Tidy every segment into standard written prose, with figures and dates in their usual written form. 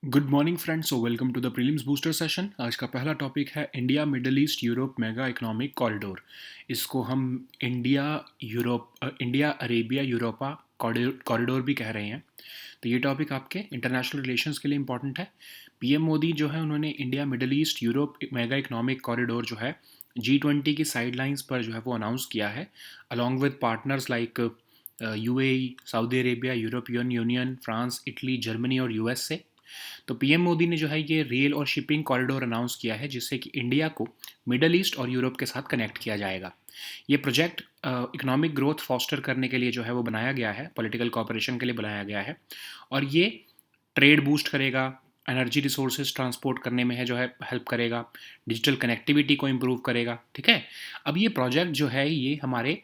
Good morning friends, welcome to the prelims booster session. आज का पहला टॉपिक है India Middle East Europe mega economic corridor. इसको हम इंडिया अरेबिया यूरोपा कॉरिडोर भी कह रहे हैं। तो ये टॉपिक आपके इंटरनेशनल रिलेशंस के लिए इंपॉर्टेंट है। पीएम मोदी जो है उन्होंने India Middle East Europe mega economic corridor जो है G20 की साइडलाइंस पर जो है वो अनाउंस किया है, along with partners like UAE, Saudi Arabia, European union, France, Italy, Germany और यूएसए। तो पीएम मोदी ने जो है ये रेल और शिपिंग कॉरिडोर अनाउंस किया है, जिससे कि इंडिया को मिडल ईस्ट और यूरोप के साथ कनेक्ट किया जाएगा। ये प्रोजेक्ट इकोनॉमिक ग्रोथ फॉस्टर करने के लिए जो है वो बनाया गया है, पॉलिटिकल कॉपरेशन के लिए बनाया गया है। और ये ट्रेड बूस्ट करेगा, एनर्जी रिसोर्सेज ट्रांसपोर्ट करने में है जो है हेल्प करेगा, डिजिटल कनेक्टिविटी को इम्प्रूव करेगा। ठीक है। अब ये प्रोजेक्ट जो है ये हमारे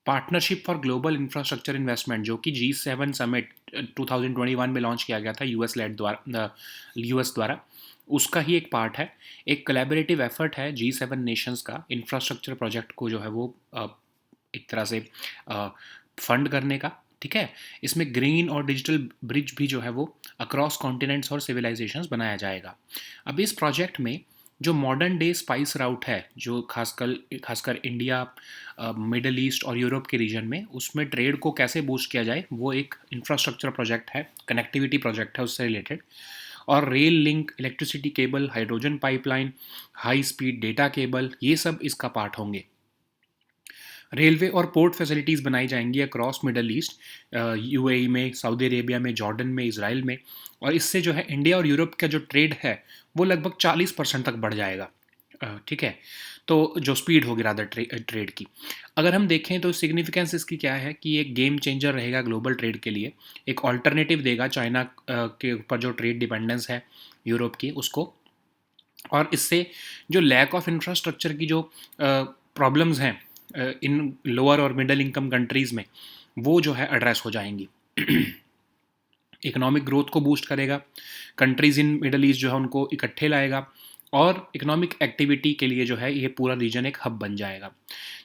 partnership for global infrastructure investment, जो कि G7 समिट 2021 में लॉन्च किया गया था यूएस द्वारा, उसका ही एक पार्ट है। एक कोलैबोरेटिव एफर्ट है G7 नेशंस का इंफ्रास्ट्रक्चर प्रोजेक्ट को जो है वो एक तरह से फंड करने का। ठीक है। इसमें ग्रीन और डिजिटल ब्रिज भी जो है वो अक्रॉस कॉन्टिनेंट्स और सिविलाइजेशंस बनाया जाएगा। अब इस प्रोजेक्ट में जो मॉडर्न डे स्पाइस राउट है, जो खासकर इंडिया, मिडल ईस्ट और यूरोप के रीजन में, उसमें ट्रेड को कैसे बूस्ट किया जाए, वो एक इंफ्रास्ट्रक्चर प्रोजेक्ट है, कनेक्टिविटी प्रोजेक्ट है उससे रिलेटेड। और rail link, electricity cable, hydrogen pipeline, high speed data cable, ये सब इसका पार्ट होंगे। रेलवे और पोर्ट फैसिलिटीज़ बनाई जाएंगी अक्रॉस मिडल ईस्ट, यूएई में, सऊदी अरेबिया में, जॉर्डन में, इसराइल में। और इससे जो है इंडिया और यूरोप का जो ट्रेड है वो लगभग 40% तक बढ़ जाएगा। ठीक है। तो जो स्पीड होगी रादर ट्रेड की, अगर हम देखें तो सिग्निफिकेंस इसकी क्या है कि एक गेम चेंजर रहेगा ग्लोबल ट्रेड के लिए। एक ऑल्टरनेटिव देगा चाइना के ऊपर जो ट्रेड डिपेंडेंस है यूरोप की उसको। और इससे जो लैक ऑफ इंफ्रास्ट्रक्चर की जो प्रॉब्लम्स हैं इन लोअर और मिडल इनकम कंट्रीज़ में, वो जो है एड्रेस हो जाएंगी। इकोनॉमिक ग्रोथ को बूस्ट करेगा, कंट्रीज़ इन मिडल ईस्ट जो है उनको इकट्ठे लाएगा, और इकोनॉमिक एक्टिविटी के लिए जो है ये पूरा रीजन एक हब बन जाएगा।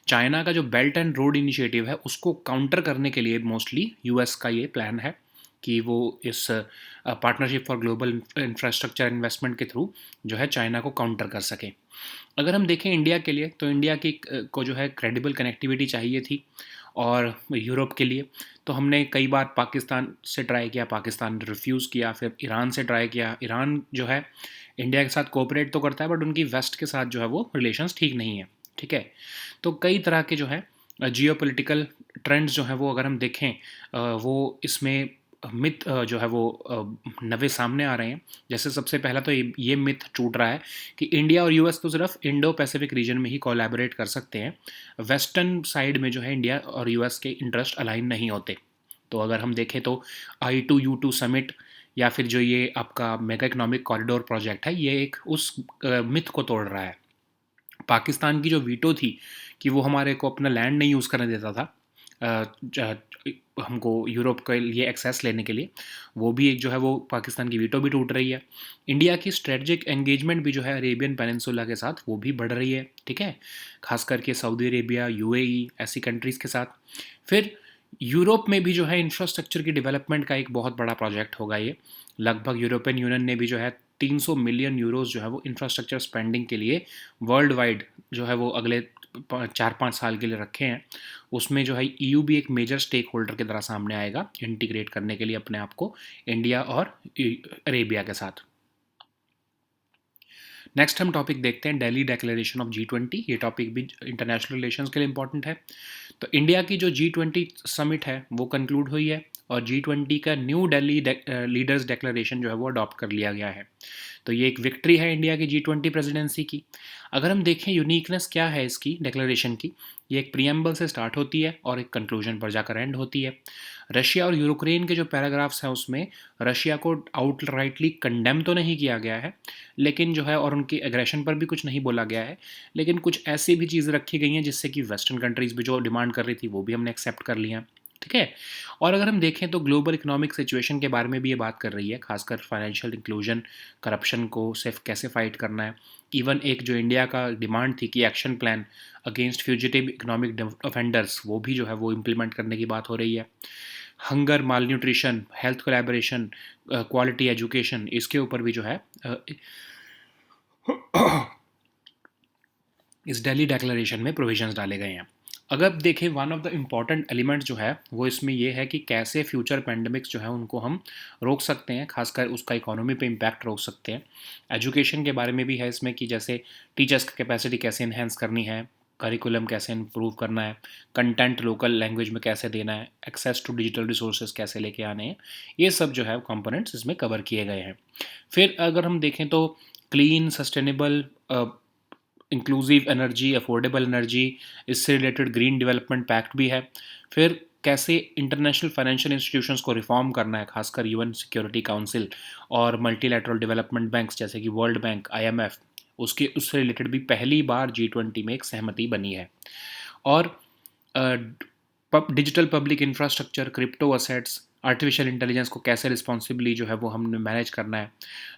चाइना का जो बेल्ट एंड रोड इनिशिएटिव है उसको काउंटर करने के लिए मोस्टली यूएस का ये प्लान है कि वो इस partnership for global infrastructure investment के थ्रू जो है चाइना को काउंटर कर सके। अगर हम देखें इंडिया के लिए, तो इंडिया की को जो है क्रेडिबल कनेक्टिविटी चाहिए थी। और यूरोप के लिए तो हमने कई बार पाकिस्तान से ट्राई किया, पाकिस्तान ने रिफ्यूज़ किया। फिर ईरान से ट्राई किया। ईरान जो है इंडिया के साथ कोऑपरेट तो करता है, बट उनकी वेस्ट के साथ जो है वो रिलेशंस ठीक नहीं है। ठीक है। तो कई तरह के जो है जियोपॉलिटिकल ट्रेंड्स जो हैं वो अगर हम देखें, वो इसमें मिथ जो है वो नवे सामने आ रहे हैं। जैसे सबसे पहला तो ये मिथ टूट रहा है कि इंडिया और यूएस तो सिर्फ इंडो पैसिफिक रीजन में ही कोलैबोरेट कर सकते हैं, वेस्टर्न साइड में जो है इंडिया और यूएस के इंटरेस्ट अलाइन नहीं होते। तो अगर हम देखें तो I2U2 समिट, या फिर जो ये आपका मेगा इकोनॉमिक कॉरिडोर प्रोजेक्ट है, ये एक उस मिथ को तोड़ रहा है। पाकिस्तान की जो वीटो थी कि वो हमारे को अपना लैंड नहीं यूज़ करने देता था हमको यूरोप के लिए एक्सेस लेने के लिए, वो भी एक जो है वो पाकिस्तान की वीटो भी टूट रही है। इंडिया की स्ट्रेटजिक एंगेजमेंट भी जो है अरेबियन पेनिनसुला के साथ वो भी बढ़ रही है। ठीक है। खास करके सऊदी अरेबिया, यूएई, ऐसी कंट्रीज़ के साथ। फिर यूरोप में भी जो है इंफ्रास्ट्रक्चर की डेवलपमेंट का एक बहुत बड़ा प्रोजेक्ट होगा ये। लगभग यूरोपियन यूनियन ने भी जो है 300 मिलियन यूरोस जो है वो इंफ्रास्ट्रक्चर स्पेंडिंग के लिए वर्ल्ड वाइड जो है वो अगले 4-5 साल के लिए रखे हैं। उसमें जो है ईयू भी एक मेजर स्टेक होल्डर की तरह सामने आएगा, इंटीग्रेट करने के लिए अपने आप को इंडिया और अरेबिया के साथ। नेक्स्ट हम टॉपिक देखते हैं दिल्ली डेक्लेरेशन ऑफ G20। ये टॉपिक भी इंटरनेशनल रिलेशंस के लिए इंपॉर्टेंट है। तो इंडिया की जो G20 समिट है वो कंक्लूड हुई है, और G20 का न्यू दिल्ली लीडर्स डेक्लेरेशन जो है वो अडॉप्ट कर लिया गया है। तो ये एक विक्ट्री है इंडिया की G20 प्रेसिडेंसी की। अगर हम देखें यूनिकनेस क्या है इसकी डिक्लेरेशन की, ये एक प्रीएम्बल से स्टार्ट होती है और एक कंक्लूजन पर जाकर एंड होती है। रशिया और यूक्रेन के जो पैराग्राफ्स हैं उसमें रशिया को आउटराइटली कंडेम तो नहीं किया गया है, लेकिन जो है, और उनकी एग्रेशन पर भी कुछ नहीं बोला गया है, लेकिन कुछ ऐसी भी चीज़ें रखी गई हैं जिससे कि वेस्टर्न कंट्रीज़ भी जो डिमांड कर रही थी वो भी हमने एक्सेप्ट कर लिया। ठीक है। और अगर हम देखें तो ग्लोबल इकोनॉमिक सिचुएशन के बारे में भी ये बात कर रही है, खासकर फाइनेंशियल इंक्लूजन, करप्शन को सिर्फ कैसे फाइट करना है। इवन एक जो इंडिया का डिमांड थी कि action plan against fugitive economic offenders, वो भी जो है वो इम्प्लीमेंट करने की बात हो रही है। Hunger, malnutrition, health collaboration, quality education, इसके ऊपर भी जो है इस दिल्ली डिक्लेरेशन में प्रोविजंस डाले गए हैं। अगर देखें, one of the important element जो है वो इसमें ये है कि कैसे फ्यूचर पेंडेमिक्स जो है उनको हम रोक सकते हैं, खासकर उसका इकोनॉमी पे इम्पैक्ट रोक सकते हैं। एजुकेशन के बारे में भी है इसमें कि जैसे टीचर्स की कैपेसिटी कैसे इन्हेंस करनी है, करिकुलम कैसे इम्प्रूव करना है, कंटेंट लोकल लैंग्वेज में कैसे देना है, एक्सेस टू डिजिटल रिसोर्सेज कैसे लेके आने हैं, ये सब जो है कंपोनेंट्स इसमें कवर किए गए हैं। फिर अगर हम देखें तो clean, sustainable, inclusive energy, affordable energy, इससे रिलेटेड ग्रीन डेवलपमेंट पैक्ट भी है। फिर कैसे इंटरनेशनल फाइनेंशियल इंस्टीट्यूशंस को रिफॉर्म करना है, खासकर यूएन सिक्योरिटी काउंसिल और मल्टीलैटरल डेवलपमेंट बैंक्स जैसे कि वर्ल्ड बैंक, आईएमएफ, उससे रिलेटेड भी पहली बार G20 में एक सहमति बनी है। और digital public infrastructure, crypto assets, artificial intelligence को कैसे रिस्पॉन्सिबली जो है वो हमने मैनेज करना है,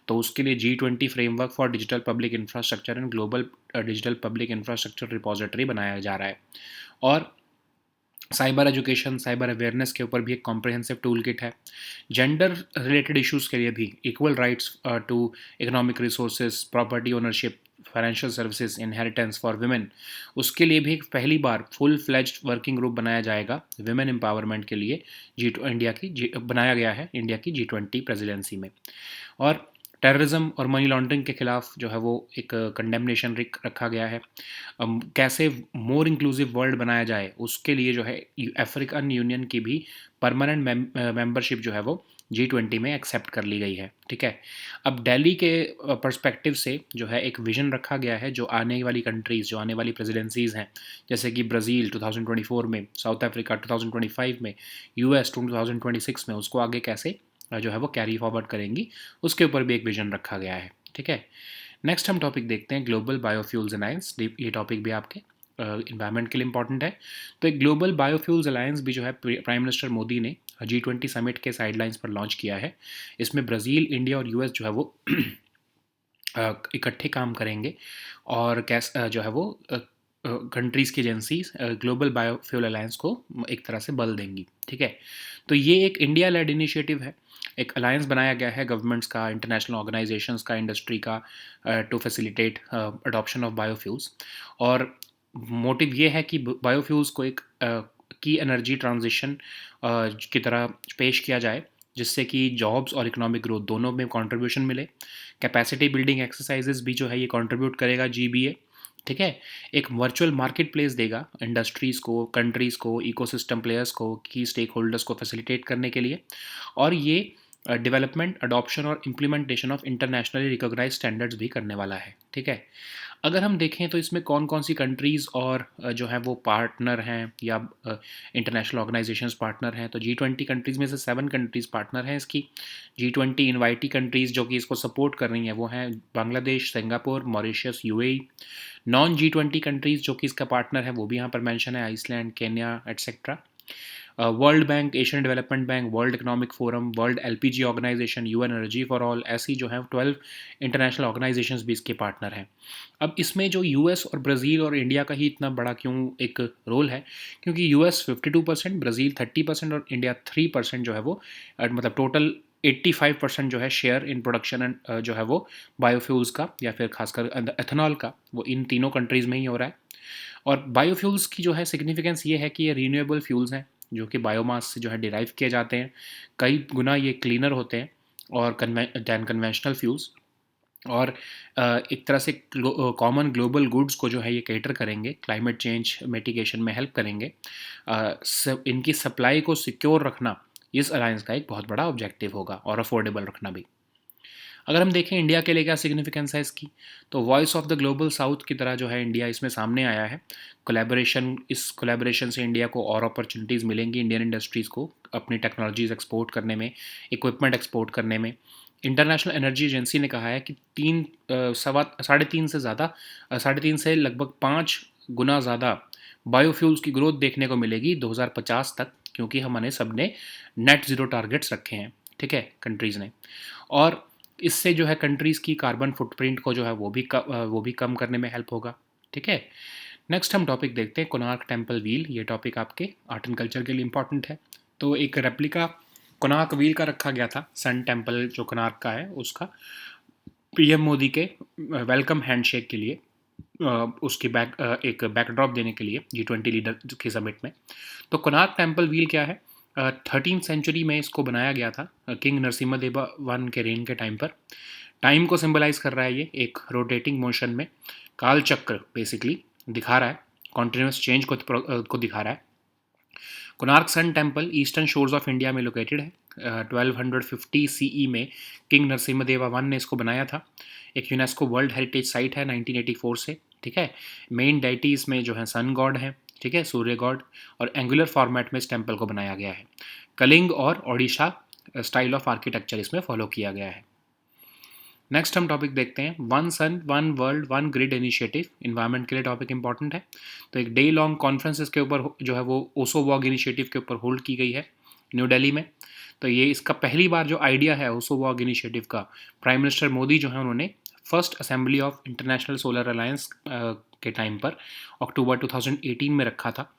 तो उसके लिए G20 framework for digital public infrastructure and global digital public infrastructure repository बनाया जा रहा है। और साइबर एजुकेशन, साइबर अवेयरनेस के ऊपर भी एक कॉम्प्रिहेंसिव टूल किट है। जेंडर रिलेटेड इश्यूज़ के लिए भी equal rights to economic resources, property ownership, financial services, inheritance for women, उसके लिए भी पहली बार फुल फ्लेज्ड वर्किंग ग्रुप बनाया जाएगा वुमेन एम्पावरमेंट के लिए। बनाया गया है इंडिया की G20 प्रेसिडेंसी में। और टेररिज्म और मनी लॉन्ड्रिंग के खिलाफ जो है वो एक कंडेमनेशन रखा गया है। कैसे मोर इंक्लूसिव वर्ल्ड बनाया जाए, उसके लिए जो है अफ्रीकन यूनियन की भी परमानेंट मेंबरशिप जो है वो G20 में एक्सेप्ट कर ली गई है। ठीक है। अब दिल्ली के पर्सपेक्टिव से जो है एक विजन रखा गया है, जो आने वाली कंट्रीज़, जो आने वाली प्रेसिडेंसीज़ हैं, जैसे कि ब्राज़ील 2024 में, साउथ अफ्रीका 2025 में, यूएस 2026 में, उसको आगे कैसे जो है वो कैरी फॉरवर्ड करेंगी, उसके ऊपर भी एक विजन रखा गया है। ठीक है। नेक्स्ट हम टॉपिक देखते हैं ग्लोबल बायोफ्यूल्स अलायंस। ये टॉपिक भी आपके इन्वायरमेंट के लिए इंपॉर्टेंट है। तो एक ग्लोबल बायोफ्यूल्स अलायंस भी जो है प्राइम मिनिस्टर मोदी ने G20 समिट के साइडलाइंस पर लॉन्च किया है। इसमें ब्राज़ील, इंडिया और यूएस जो है वो इकट्ठे काम करेंगे और जो है वो कंट्रीज़ की एजेंसीज ग्लोबल बायोफ्यूल अलायंस को एक तरह से बल देंगी। ठीक है। तो ये एक इंडिया लेड इनिशिएटिव है। एक अलायंस बनाया गया है गवर्नमेंट्स का, इंटरनेशनल ऑर्गेनाइजेशंस का, इंडस्ट्री का, to facilitate adoption of biofuels. और मोटिव ये है कि बायोफ्यूल्स को एक की एनर्जी ट्रांजिशन की तरह पेश किया जाए, जिससे कि जॉब्स और इकोनॉमिक ग्रोथ दोनों में कंट्रीब्यूशन मिले। कैपेसिटी बिल्डिंग एक्सरसाइजेज भी जो है ये कंट्रीब्यूट करेगा GBA। ठीक है। एक वर्चुअल मार्केट प्लेस देगा इंडस्ट्रीज़ को, कंट्रीज़ को, इकोसिस्टम प्लेयर्स को, की स्टेक होल्डर्स को फैसिलिटेट करने के लिए। और ये डेवलपमेंट, अडॉप्शन और implementation of internationally recognise standards भी करने वाला है। ठीक है। अगर हम देखें तो इसमें कौन कौन सी कंट्रीज़ और जो है वो पार्टनर हैं या इंटरनेशनल ऑर्गेनाइजेशंस पार्टनर हैं, तो G20 कंट्रीज़ में से 7 कंट्रीज़ पार्टनर हैं इसकी। G20 इनवाइटी कंट्रीज़ जो कि इसको सपोर्ट कर रही हैं वो हैं Bangladesh, Singapore, Mauritius, UAE। Non G20 countries जो कि इसका पार्टनर है वो भी यहाँ पर मेंशन है, Iceland, Kenya etcetera. World Bank, Asian Development Bank, World Economic Forum, World LPG Organisation, UN Energy for All, ऐसी जो है 12 इंटरनेशनल ऑर्गेनाइजेशंस भी इसके पार्टनर हैं। अब इसमें जो US और ब्राज़ील और इंडिया का ही इतना बड़ा क्यों एक रोल है, क्योंकि US 52%, ब्राज़ील 30% और इंडिया 3% जो है वो मतलब टोटल 85% जो है शेयर इन प्रोडक्शन एंड जो है वो बायोफ्यूल्स का या फिर खासकर एथनॉल का, वो इन तीनों कंट्रीज़ में ही हो रहा है। और बायोफ्यूल्स की जो है सिग्निफिकेंस ये है कि ये रीन्यूएबल फ्यूल्स हैं जो कि बायोमास से जो है डिराइव किए जाते हैं। कई गुना ये क्लीनर होते हैं और दैन कन्वेंशनल फ्यूल्स। और एक तरह से कॉमन ग्लोबल गुड्स को जो है ये कैटर करेंगे, क्लाइमेट चेंज मिटिगेशन में हेल्प करेंगे। इनकी सप्लाई को सिक्योर रखना इस अलायंस का एक बहुत बड़ा ऑब्जेक्टिव होगा, और अफोर्डेबल रखना भी। अगर हम देखें इंडिया के लिए क्या सिग्निफिकेंस है इसकी, तो voice of the global south की तरह जो है इंडिया इसमें सामने आया है। इस कोलैबोरेशन से इंडिया को और अपॉर्चुनिटीज़ मिलेंगी, इंडियन इंडस्ट्रीज़ को अपनी टेक्नोलॉजीज़ एक्सपोर्ट करने में, इक्विपमेंट एक्सपोर्ट करने में। इंटरनेशनल एनर्जी एजेंसी ने कहा है कि 3 से लगभग 5 गुना ज़्यादा बायोफ्यूल्स की ग्रोथ देखने को मिलेगी 2050 तक, क्योंकि हमने सबने नेट ज़ीरो टारगेट्स रखे हैं। ठीक है, कंट्रीज़ ने। और इससे जो है कंट्रीज़ की कार्बन फुटप्रिंट को जो है वो भी कम करने में हेल्प होगा। ठीक है। नेक्स्ट हम टॉपिक देखते हैं कोणार्क टेम्पल व्हील। ये टॉपिक आपके आर्ट एंड कल्चर के लिए इंपॉर्टेंट है। तो एक रेप्लिका कोणार्क व्हील का रखा गया था, सन टेम्पल जो कोणार्क का है उसका, पीएम मोदी के वेलकम हैंडशेक के लिए, उसकी एक बैकड्रॉप देने के लिए G20 लीडर के समिट में। तो कोणार्क टेम्पल व्हील क्या है? 13th सेंचुरी में इसको बनाया गया था किंग नरसिम्हा देवा वन के रेन के टाइम पर। टाइम को सिंबलाइज कर रहा है, ये एक रोटेटिंग मोशन में काल चक्र बेसिकली दिखा रहा है, कॉन्टिन्यूस चेंज को दिखा रहा है। Konark sun temple eastern shores of India में लोकेटेड है। 1250 सीई में किंग नरसिम्हा देवा वन ने इसको बनाया था। एक यूनेस्को वर्ल्ड हेरिटेज साइट है 1984 से, ठीक है। मेन डाइटी इसमें जो है सन गॉड है, ठीक है, सूर्य गॉड, और एंगुलर फॉर्मेट में इस टेम्पल को बनाया गया है। कलिंग और ओडिशा स्टाइल ऑफ आर्किटेक्चर इसमें फॉलो किया गया है। नेक्स्ट हम टॉपिक देखते हैं, one sun one world one grid initiative. Environment के लिए टॉपिक इंपॉर्टेंट है। तो एक डे लॉन्ग कॉन्फ्रेंस इसके ऊपर जो है वो ओसो वॉग इनिशिएटिव के ऊपर होल्ड की गई है न्यू दिल्ली में। तो ये इसका पहली बार जो आइडिया है ओसो वॉग इनिशिएटिव का, प्राइम मिनिस्टर मोदी जो है उन्होंने first assembly of international solar alliance के टाइम पर अक्टूबर 2018 में रखा था।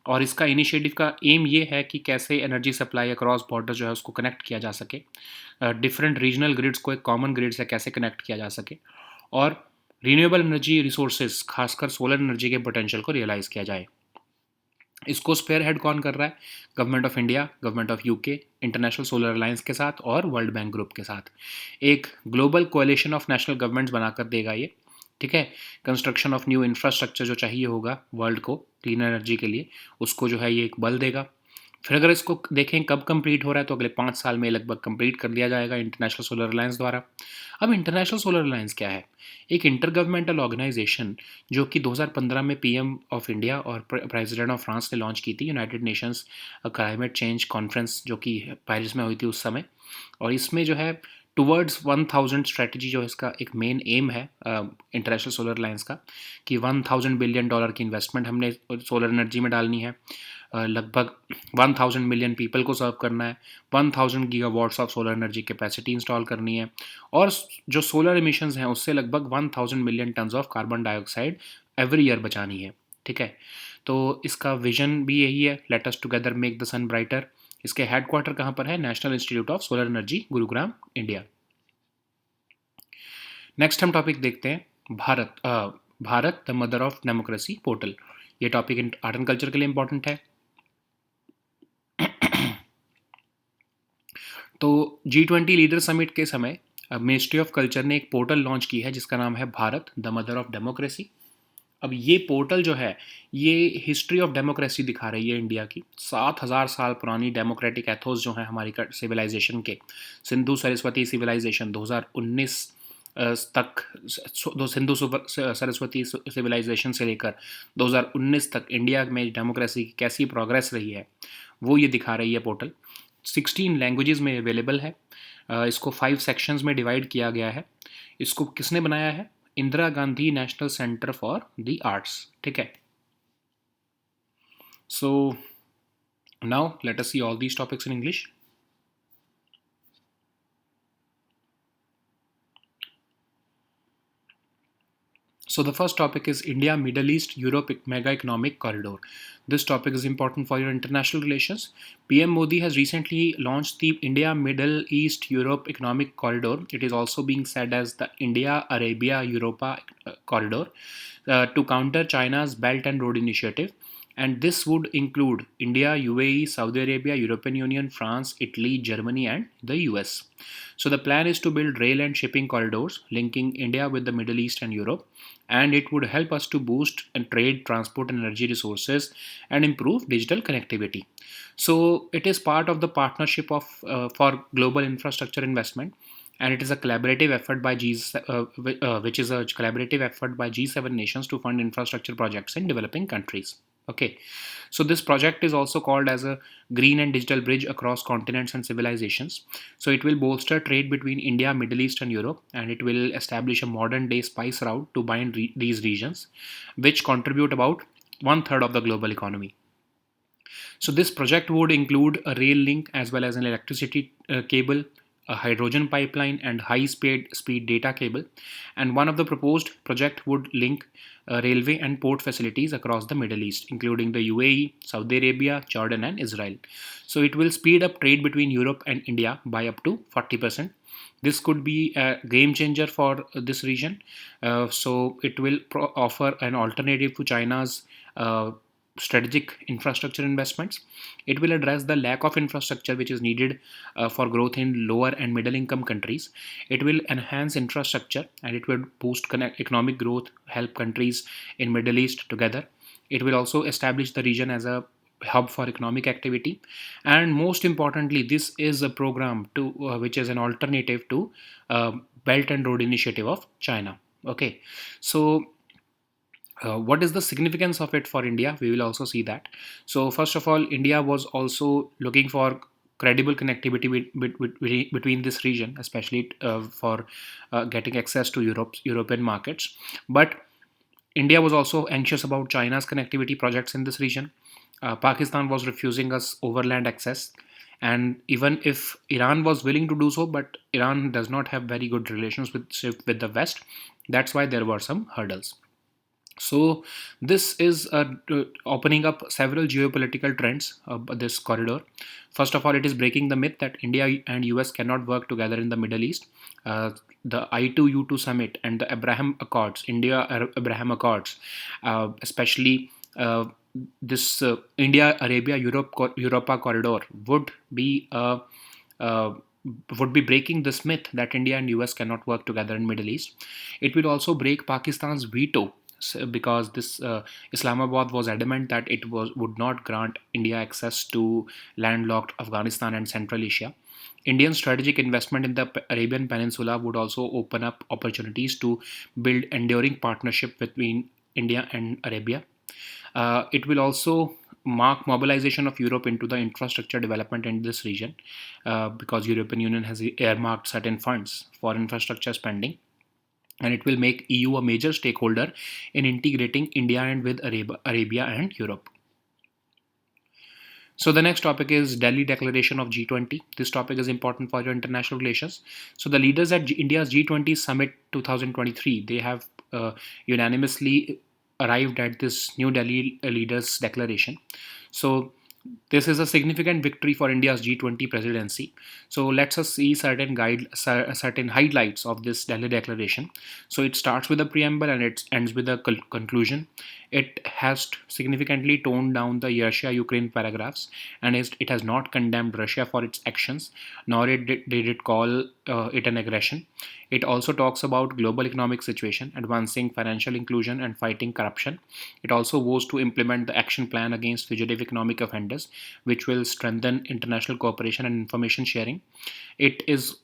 और इसका इनिशिएटिव का एम ये है कि कैसे एनर्जी सप्लाई अक्रॉस बॉर्डर जो है उसको कनेक्ट किया जा सके, डिफरेंट रीजनल ग्रिड्स को एक कॉमन ग्रिड से कैसे कनेक्ट किया जा सके, और रीन्यूएबल एनर्जी रिसोर्सेज खासकर सोलर एनर्जी के पोटेंशियल को रियलाइज किया जाए। इसको स्पेयर हेड कौन कर रहा है? Government of India, government of UK, international solar alliance के साथ और वर्ल्ड बैंक ग्रुप के साथ एक global coalition of national governments बनाकर देगा ये, ठीक है। कंस्ट्रक्शन ऑफ न्यू इंफ्रास्ट्रक्चर जो चाहिए होगा वर्ल्ड को क्लीन एनर्जी के लिए, उसको जो है ये एक बल देगा। फिर अगर इसको देखें कब कंप्लीट हो रहा है, तो अगले 5 साल में लगभग कंप्लीट कर दिया जाएगा इंटरनेशनल सोलर अलायंस द्वारा। अब इंटरनेशनल सोलर अलायंस क्या है? एक इंटर गवर्नमेंटल ऑर्गेनाइजेशन जो कि 2015 में पीएम ऑफ इंडिया और प्रेसिडेंट ऑफ फ्रांस ने लॉन्च की थी, United Nations climate change conference जो कि पेरिस में हुई थी उस समय। और इसमें जो है टुवर्ड्स 1000 स्ट्रेटजी जो इसका एक मेन एम है इंटरनेशनल सोलर अलायंस का, कि $1000 बिलियन की इन्वेस्टमेंट हमने सोलर एनर्जी में डालनी है, लगभग 1000 मिलियन पीपल को सर्व करना है, 1000 gigawatts of Solar energy capacity install करनी है, और जो सोलर एमिशंस हैं उससे लगभग 1000 million tons of carbon dioxide every year बचानी है, ठीक है। तो इसका विजन भी यही है, let us together make the sun brighter. इसके हेडक्वार्टर कहाँ पर है? National Institute of Solar Energy, Gurugram, India. Next हम टॉपिक देखते हैं Bharat the mother of democracy portal. ये टॉपिक आर्ट एंड कल्चर के लिए इंपॉर्टेंट है। तो G20 लीडर समिट के समय मिनिस्ट्री ऑफ कल्चर ने एक पोर्टल लॉन्च की है जिसका नाम है Bharat the mother of democracy. अब ये पोर्टल जो है ये हिस्ट्री ऑफ डेमोक्रेसी दिखा रही है इंडिया की। 7000 साल पुरानी डेमोक्रेटिक एथोस जो है हमारी सिविलाइजेशन के, सिंधु सरस्वती सिविलाइजेशन 2019 तक, सिंधु सरस्वती सिविलाइजेशन से लेकर 2019 तक इंडिया में डेमोक्रेसी की कैसी प्रोग्रेस रही है वो ये दिखा रही है पोर्टल। 16 लैंग्वेजेस में अवेलेबल है। इसको 5 सेक्शंस में डिवाइड किया गया है। इसको किसने बनाया है? Indira Gandhi National Centre for the Arts, ठीक है। So now let us see all these topics in English. So the first topic is India, Middle East, Europe Mega Economic Corridor. This topic is important for your international relations. PM Modi has recently launched the India, Middle East, Europe Economic Corridor. It is also being said as the India, Arabia, Europa Corridor to counter China's Belt and Road Initiative. And this would include India, UAE, Saudi Arabia, European Union, France, Italy, Germany, and the US. So the plan is to build rail and shipping corridors linking India with the Middle East and Europe, and it would help us to boost and trade, transport, and energy resources and improve digital connectivity. So it is part of the partnership of for global infrastructure investment, and it is a collaborative effort by which is a collaborative effort by G7 nations to fund infrastructure projects in developing countries. Okay, so this project is also called as a green and digital bridge across continents and civilizations. So it will bolster trade between India, Middle East, and Europe, and it will establish a modern day spice route to bind these regions, which contribute about 1/3 of the global economy. So this project would include a rail link as well as an electricity cable, a hydrogen pipeline, and high speed data cable. And one of the proposed project would link railway and port facilities across the Middle East, including the UAE, Saudi Arabia, Jordan, and Israel. So it will speed up trade between Europe and India by up to 40%. This could be a game changer for this region. So it will offer an alternative to China's strategic infrastructure investments. It will address the lack of infrastructure which is needed for growth in lower and middle income countries. It will enhance infrastructure and it will boost economic growth, help countries in Middle East together. It will also establish the region as a hub for economic activity, and most importantly, this is a program to which is an alternative to uh, Belt and Road Initiative of China. Okay, so what is the significance of it for India? We will also see that. So, first of all, India was also looking for credible connectivity between this region, especially for getting access to European markets. But India was also anxious about China's connectivity projects in this region. Pakistan was refusing us overland access. And even if Iran was willing to do so, but Iran does not have very good relations with the West, that's why there were some hurdles. So this is opening up several geopolitical trends. This corridor. First of all, it is breaking the myth that India and US cannot work together in the Middle East. The I2U2 summit and the Abraham Accords, India-Abraham Accords, especially this India-Arabia Europa corridor uh, would be breaking this myth that India and US cannot work together in Middle East. It will also break Pakistan's veto, because this Islamabad was adamant that it would not grant India access to landlocked Afghanistan and Central Asia. Indian strategic investment in the Arabian Peninsula would also open up opportunities to build enduring partnership between India and Arabia. It will also mark mobilization of Europe into the infrastructure development in this region, because European Union has earmarked certain funds for infrastructure spending, and it will make EU a major stakeholder in integrating India and with Arabia and Europe. So the next topic is Delhi Declaration of G20. This topic is important for your international relations. So the leaders at India's G20 Summit 2023, they have unanimously arrived at this New Delhi Leaders Declaration. So this is a significant victory for India's G20 presidency. So let's us see certain highlights of this Delhi Declaration. So it starts with a preamble and it ends with a conclusion. It has significantly toned down the Russia-Ukraine paragraphs, and it has not condemned Russia for its actions, nor did it call it an aggression. It also talks about global economic situation, advancing financial inclusion, and fighting corruption. It also vows to implement the action plan against fugitive economic offenders, which will strengthen international cooperation and information sharing. It is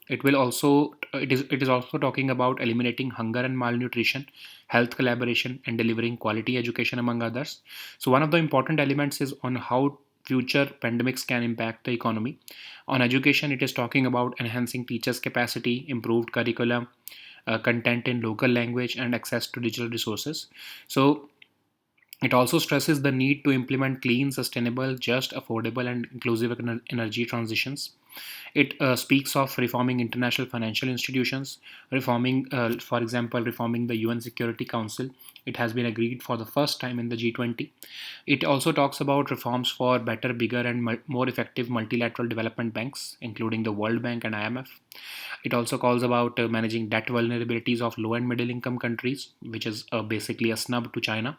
it will also it is also talking about eliminating hunger and malnutrition, health collaboration, and delivering quality education, among others. So one of the important elements is on how future pandemics can impact the economy. On education, it is talking about enhancing teachers' capacity, improved curriculum, content in local language, and access to digital resources. So it also stresses the need to implement clean, sustainable, just, affordable, and inclusive energy transitions. It speaks of reforming international financial institutions, for example, reforming the UN Security Council. It has been agreed for the first time in the G20. It also talks about reforms for better, bigger, and more effective multilateral development banks, including the World Bank and IMF. It also calls about managing debt vulnerabilities of low and middle income countries, which is basically a snub to China.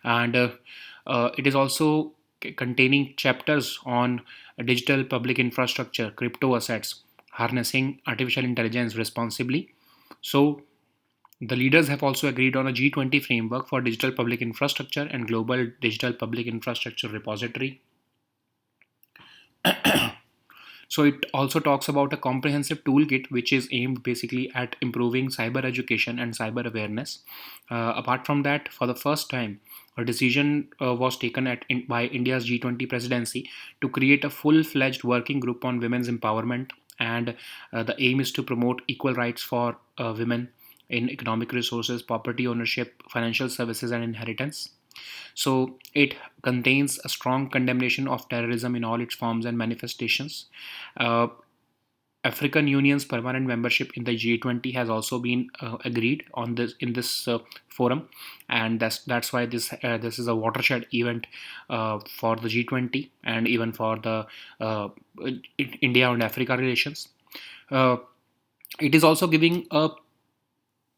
And it is also containing chapters on digital public infrastructure, crypto assets, harnessing artificial intelligence responsibly. So the leaders have also agreed on a G20 framework for digital public infrastructure and global digital public infrastructure repository. So it also talks about a comprehensive toolkit which is aimed basically at improving cyber education and cyber awareness. Apart from that, for the first time, a decision was taken by India's G20 presidency to create a full-fledged working group on women's empowerment, and the aim is to promote equal rights for women in economic resources, property ownership, financial services, and inheritance. So it contains a strong condemnation of terrorism in all its forms and manifestations. Uh, African Union's permanent membership in the G20 has also been agreed on this in this forum, and that's why this is a watershed event for the G20 and even for the uh, India and Africa relations. Uh, it is also giving a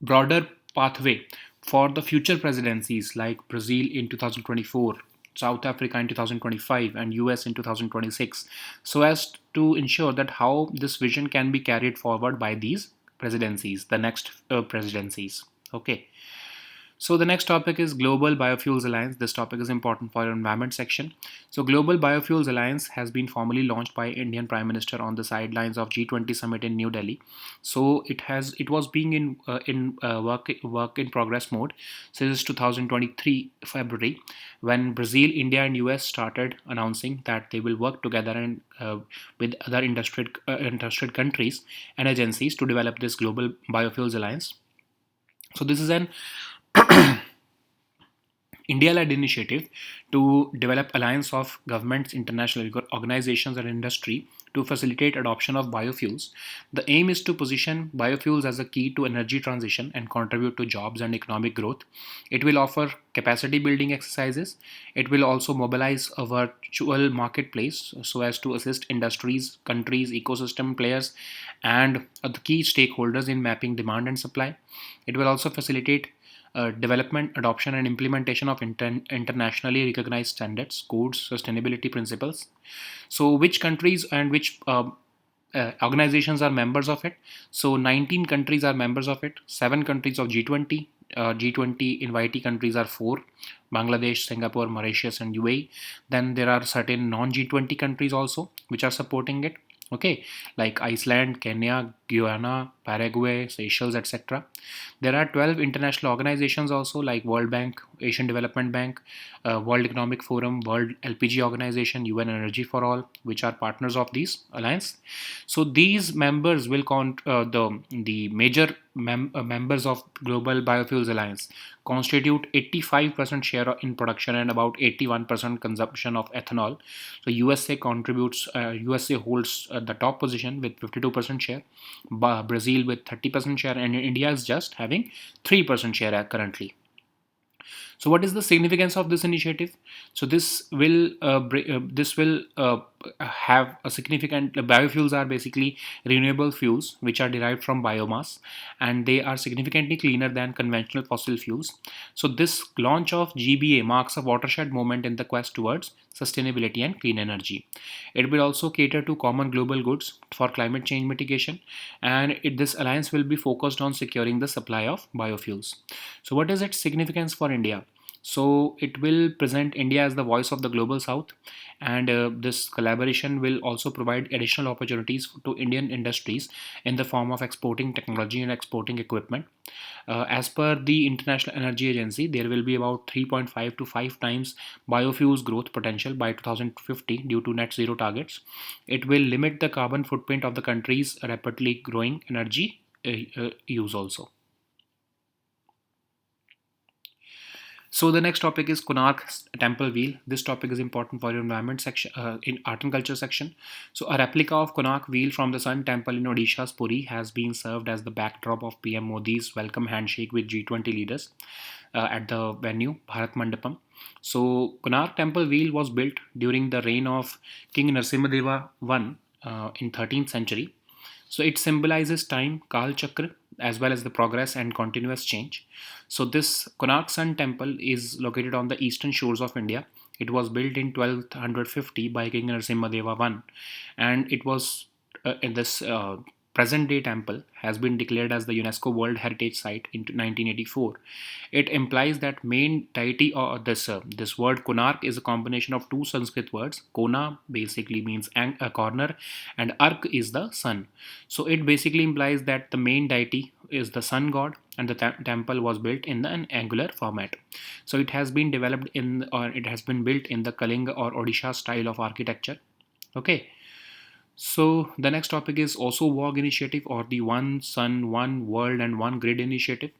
broader pathway for the future presidencies like Brazil in 2024, South Africa in 2025, and US in 2026, so as to ensure that how this vision can be carried forward by these presidencies, the next presidencies. Okay. So the next topic is Global Biofuels Alliance. This topic is important for your environment section. So Global Biofuels Alliance has been formally launched by Indian Prime Minister on the sidelines of G20 summit in New Delhi. So it was being in work in progress mode since 2023 February, when Brazil, India, and US started announcing that they will work together and with other interested countries and agencies to develop this Global Biofuels Alliance. So this is an India-led initiative to develop alliance of governments, international organizations, and industry to facilitate adoption of biofuels. The aim is to position biofuels as a key to energy transition and contribute to jobs and economic growth. It will offer capacity building exercises. It will also mobilize a virtual marketplace so as to assist industries, countries, ecosystem players, and the key stakeholders in mapping demand and supply. It will also facilitate development, adoption, and implementation of internationally recognized standards, codes, sustainability principles. So, which countries and which organizations are members of it? So, 19 countries are members of it, 7 countries of G20. G20 invitee countries are 4: Bangladesh, Singapore, Mauritius, and UAE. Then there are certain non G20 countries also which are supporting it. Okay, like Iceland, Kenya, Guyana, Paraguay, Seychelles, etc. There are 12 international organizations also, like World Bank, Asian Development Bank, World Economic Forum, World LPG Organization, UN Energy for All, which are partners of these alliance. So these members will the major members of Global Biofuels Alliance constitute 85% share in production and about 81% consumption of ethanol. So USA holds the top position with 52% share, Brazil with 30% share, and India is just having 3% share currently. So, what is the significance of this initiative? So, this will have a significant. Biofuels are basically renewable fuels which are derived from biomass, and they are significantly cleaner than conventional fossil fuels. So, this launch of GBA marks a watershed moment in the quest towards sustainability and clean energy. It will also cater to common global goods for climate change mitigation, and this alliance will be focused on securing the supply of biofuels. So, what is its significance for India? So, it will present India as the voice of the global south, and this collaboration will also provide additional opportunities to Indian industries in the form of exporting technology and exporting equipment. As per the International Energy Agency, there will be about 3.5 to 5 times biofuels growth potential by 2050 due to net zero targets. It will limit the carbon footprint of the country's rapidly growing energy use also. So the next topic is Konark Temple Wheel. This topic is important for your environment section, in art and culture section. So a replica of Konark Wheel from the Sun Temple in Odisha's Puri has been served as the backdrop of PM Modi's welcome handshake with G20 leaders at the venue Bharat Mandapam. So Konark Temple Wheel was built during the reign of King Narasimhadeva I in 13th century. So it symbolizes time, Kal Chakra, as well as the progress and continuous change. So this Konark Sun Temple is located on the eastern shores of India. It was built in 1250 by King Narasimhadeva I, and it was in this present day temple has been declared as the UNESCO World Heritage Site in 1984. It implies that main deity, or this word Konark is a combination of two Sanskrit words. Kona basically means a corner, and Ark is the sun. So it basically implies that the main deity is the sun god, and the temple was built in an angular format. So it has been developed in, or it has been built in the Kalinga or Odisha style of architecture. Okay. So the next topic is also WOG initiative, or the One Sun, One World and One Grid initiative.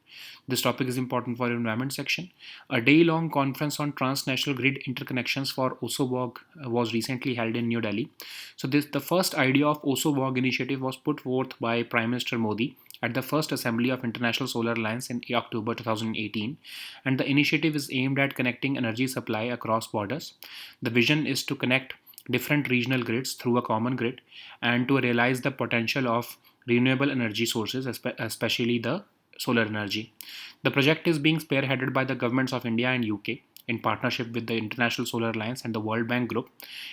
This topic is important for environment section. A day-long conference on transnational grid interconnections for OSO-WOG was recently held in New Delhi. So the first idea of OSO-WOG initiative was put forth by Prime Minister Modi at the first assembly of International Solar Alliance in October 2018, and the initiative is aimed at connecting energy supply across borders. The vision is to connect different regional grids through a common grid and to realize the potential of renewable energy sources, especially the solar energy. The project is being spearheaded by the governments of India and UK in partnership with the International Solar Alliance and the World Bank Group.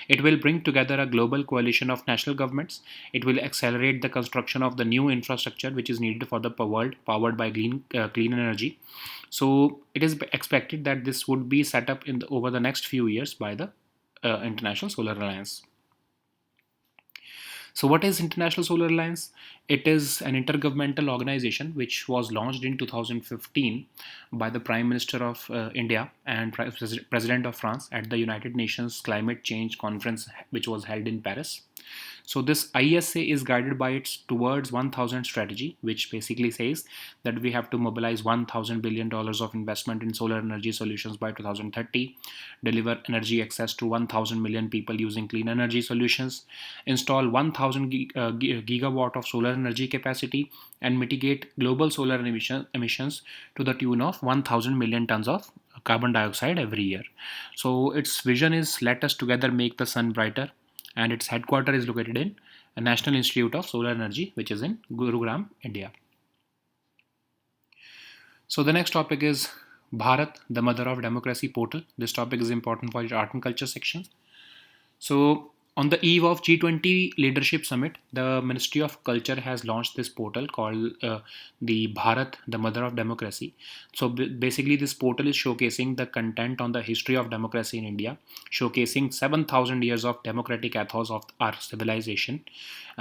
It will bring together a global coalition of national governments. It will accelerate the construction of the new infrastructure which is needed for the world powered by clean energy. So it is expected that this would be set up over the next few years by the International Solar Alliance. So, what is International Solar Alliance? It is an intergovernmental organization which was launched in 2015 by the Prime Minister of India and President of France at the United Nations Climate Change Conference, which was held in Paris. So this ISA is guided by its Towards 1000 strategy, which basically says that we have to mobilize $1,000 billion of investment in solar energy solutions by 2030, deliver energy access to 1000 million people using clean energy solutions, install 1000 gigawatt of solar energy capacity, and mitigate global solar emissions to the tune of 1000 million tons of carbon dioxide every year. So its vision is let us together make the sun brighter, and its headquarters is located in a National Institute of Solar Energy, which is in Gurugram, India. So the next topic is Bharat, the Mother of Democracy portal. This topic is important for your art and culture section. So, on the eve of G20 Leadership Summit, the Ministry of Culture has launched this portal called the Bharat, the Mother of Democracy. So, basically, this portal is showcasing the content on the history of democracy in India, showcasing 7,000 years of democratic ethos of our civilization,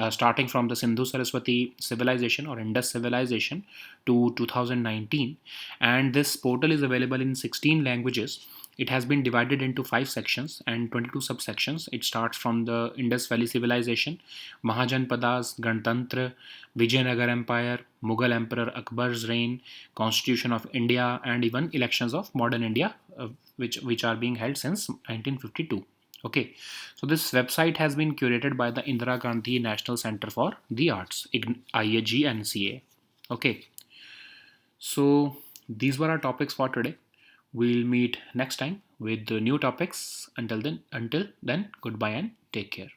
starting from the Sindhu Saraswati civilization or Indus civilization to 2019. And this portal is available in 16 languages. It has been divided into 5 sections and 22 subsections. It starts from the Indus Valley Civilization, Mahajanpadas, Ganatantra, Vijayanagar Empire, Mughal Emperor Akbar's reign, Constitution of India, and even elections of modern India, which are being held since 1952. Okay, so this website has been curated by the Indira Gandhi National Center for the Arts, IAGNCA. Okay, so these were our topics for today. We'll meet next time with the new topics. Until then, goodbye and take care.